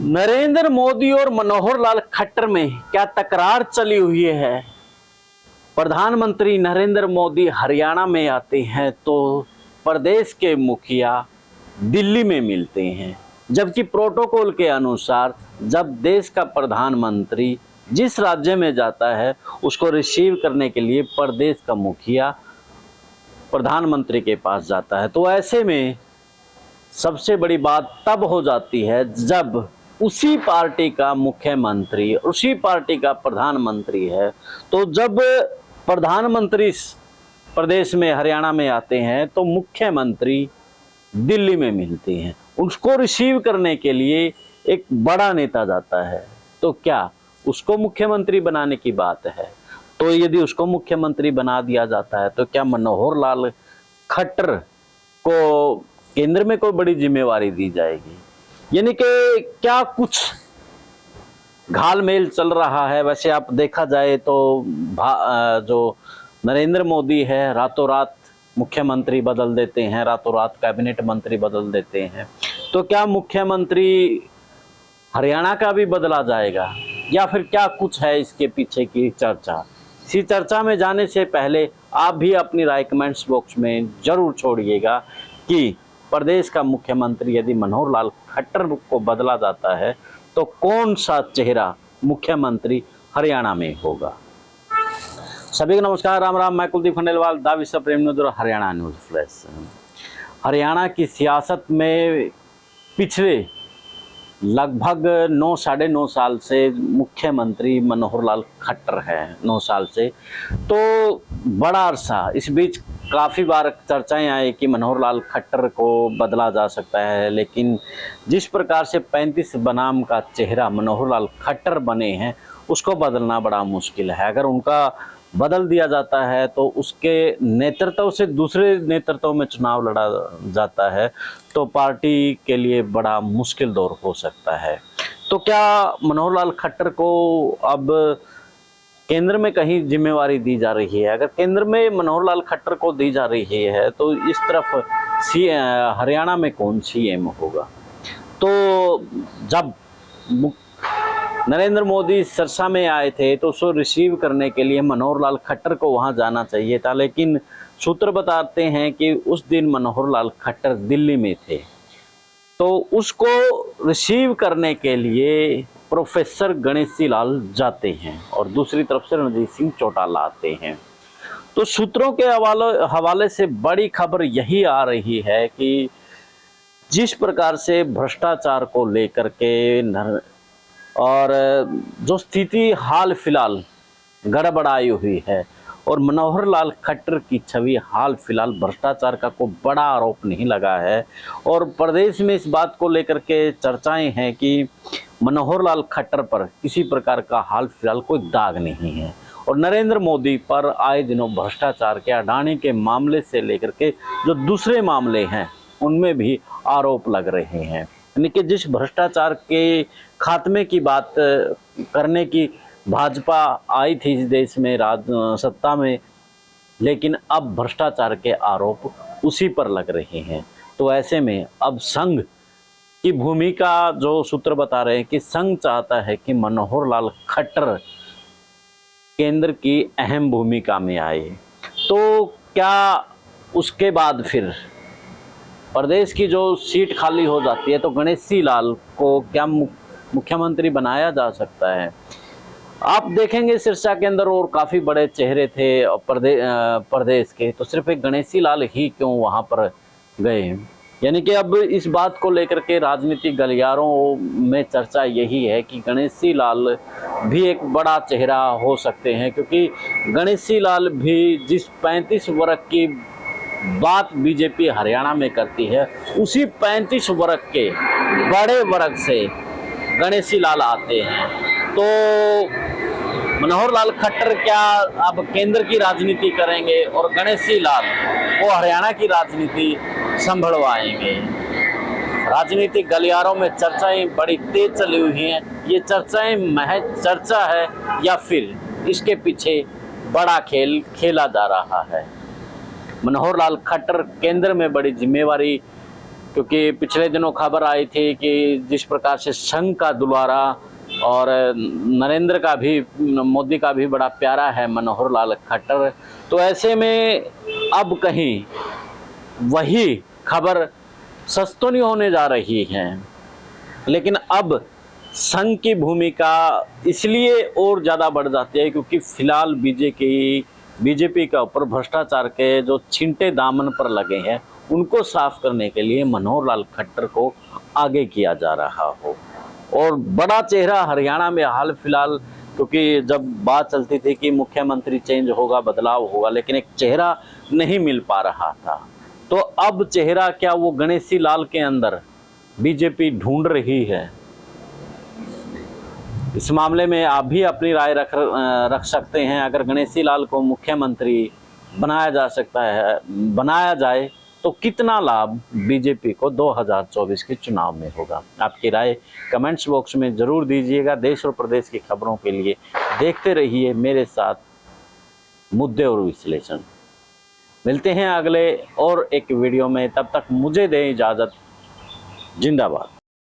नरेंद्र मोदी और मनोहर लाल खट्टर में क्या तकरार चली हुई है। प्रधानमंत्री नरेंद्र मोदी हरियाणा में आते हैं तो प्रदेश के मुखिया दिल्ली में मिलते हैं, जबकि प्रोटोकॉल के अनुसार जब देश का प्रधानमंत्री जिस राज्य में जाता है उसको रिसीव करने के लिए प्रदेश का मुखिया प्रधानमंत्री के पास जाता है। तो ऐसे में सबसे बड़ी बात तब हो जाती है जब उसी पार्टी का मुख्यमंत्री उसी पार्टी का प्रधानमंत्री है। तो जब प्रधानमंत्री प्रदेश में हरियाणा में आते हैं तो मुख्यमंत्री दिल्ली में मिलते हैं। उसको रिसीव करने के लिए एक बड़ा नेता जाता है, तो क्या उसको मुख्यमंत्री बनाने की बात है? तो यदि उसको मुख्यमंत्री बना दिया जाता है तो क्या मनोहर लाल खट्टर को केंद्र में कोई बड़ी जिम्मेवारी दी जाएगी? यानी कि क्या कुछ घालमेल चल रहा है। वैसे आप देखा जाए तो जो नरेंद्र मोदी है रातों रात मुख्यमंत्री बदल देते हैं, रातों रात कैबिनेट मंत्री बदल देते हैं। तो क्या मुख्यमंत्री हरियाणा का भी बदला जाएगा या फिर क्या कुछ है इसके पीछे की चर्चा? इसी चर्चा में जाने से पहले आप भी अपनी राय कमेंट्स बॉक्स में जरूर छोड़िएगा कि प्रदेश का मुख्यमंत्री यदि मनोहर लाल खट्टर को बदला जाता है तो कौन सा चेहरा मुख्यमंत्री हरियाणा में होगा। सभी को नमस्कार, राम राम। मैं कुलदीप खंडेलवाल, द विश्व प्रेम न्यूज और हरियाणा न्यूज फ्लैश। हरियाणा की सियासत में पिछले लगभग 9-9.5 साल से मुख्यमंत्री मनोहर लाल खट्टर है। 9 साल से तो बड़ा अरसा। इस बीच काफ़ी बार चर्चाएं आई कि मनोहर लाल खट्टर को बदला जा सकता है, लेकिन जिस प्रकार से 35 बनाम का चेहरा मनोहर लाल खट्टर बने हैं उसको बदलना बड़ा मुश्किल है। अगर उनका बदल दिया जाता है तो उसके नेतृत्व से दूसरे नेतृत्व में चुनाव लड़ा जाता है तो पार्टी के लिए बड़ा मुश्किल दौर हो सकता है। तो क्या मनोहर लाल खट्टर को अब केंद्र में कहीं जिम्मेवारी दी जा रही है? अगर केंद्र में मनोहर लाल खट्टर को दी जा रही है तो इस तरफ हरियाणा में कौन सीएम होगा? तो जब नरेंद्र मोदी सिरसा में आए थे तो उसको रिसीव करने के लिए मनोहर लाल खट्टर को वहां जाना चाहिए था, लेकिन सूत्र बताते हैं कि उस दिन मनोहर लाल खट्टर दिल्ली में थे। तो उसको रिसीव करने के लिए प्रोफेसर गणेशी लाल जाते हैं और दूसरी तरफ से रणजीत सिंह चौटाला आते हैं। तो सूत्रों के हवाले से बड़ी खबर यही आ रही है कि जिस प्रकार से भ्रष्टाचार को लेकर के और जो स्थिति हाल फिलहाल गड़बड़ाई हुई है और मनोहर लाल खट्टर की छवि हाल फिलहाल भ्रष्टाचार का कोई बड़ा आरोप नहीं लगा है और प्रदेश में इस बात को लेकर के चर्चाएं हैं कि मनोहर लाल खट्टर पर किसी प्रकार का हाल फिलहाल कोई दाग नहीं है और नरेंद्र मोदी पर आए दिनों भ्रष्टाचार के अडानी के मामले से लेकर के जो दूसरे मामले हैं उनमें भी आरोप लग रहे हैं। यानी कि जिस भ्रष्टाचार के खात्मे की बात करने की भाजपा आई थी इस देश में सत्ता में, लेकिन अब भ्रष्टाचार के आरोप उसी पर लग रहे हैं। तो ऐसे में अब संघ की भूमिका जो सूत्र बता रहे हैं कि संघ चाहता है कि मनोहर लाल खट्टर केंद्र की अहम भूमिका में आए। तो क्या उसके बाद फिर प्रदेश की जो सीट खाली हो जाती है तो गणेशी लाल को क्या मुख्यमंत्री बनाया जा सकता है? आप देखेंगे सिरसा के अंदर और काफ़ी बड़े चेहरे थे प्रदेश के, तो सिर्फ एक गणेशी लाल ही क्यों वहां पर गए? यानी कि अब इस बात को लेकर के राजनीतिक गलियारों में चर्चा यही है कि गणेशी लाल भी एक बड़ा चेहरा हो सकते हैं, क्योंकि गणेशी लाल भी जिस 35 वर्ग की बात बीजेपी हरियाणा में करती है उसी 35 वर्ग के बड़े वर्ग से गणेशी लाल आते हैं। तो मनोहर लाल खट्टर क्या अब केंद्र की राजनीति करेंगे और गणेशी लाल वो हरियाणा की राजनीति संभलवाएंगे? राजनीतिक गलियारों में चर्चाएं बड़ी तेज चली हुई हैं। ये चर्चाएं महज चर्चा है या फिर इसके पीछे बड़ा खेल खेला जा रहा है? मनोहर लाल खट्टर केंद्र में बड़ी जिम्मेवारी क्योंकि पिछले दिनों खबर आई थी कि जिस प्रकार से संघ का दुलारा और नरेंद्र का भी, मोदी का भी बड़ा प्यारा है मनोहर लाल खट्टर, तो ऐसे में अब कहीं वही खबर सच तो नहीं होने जा रही है, लेकिन अब संघ की भूमिका इसलिए और ज़्यादा बढ़ जाती है क्योंकि फिलहाल बीजेपी के ऊपर भ्रष्टाचार के जो छींटे दामन पर लगे हैं उनको साफ करने के लिए मनोहर लाल खट्टर को आगे किया जा रहा हो। और बड़ा चेहरा हरियाणा में हाल फिलहाल, क्योंकि जब बात चलती थी कि मुख्यमंत्री चेंज होगा, बदलाव होगा, लेकिन एक चेहरा नहीं मिल पा रहा था, तो अब चेहरा क्या वो गणेशी लाल के अंदर बीजेपी ढूंढ रही है। इस मामले में आप भी अपनी राय रख सकते हैं। अगर गणेशी लाल को मुख्यमंत्री बनाया जाए तो कितना लाभ बीजेपी को 2024 के चुनाव में होगा? आपकी राय कमेंट्स बॉक्स में जरूर दीजिएगा। देश और प्रदेश की खबरों के लिए देखते रहिए मेरे साथ मुद्दे और विश्लेषण। मिलते हैं अगले और एक वीडियो में, तब तक मुझे दें इजाज़त। जिंदाबाद।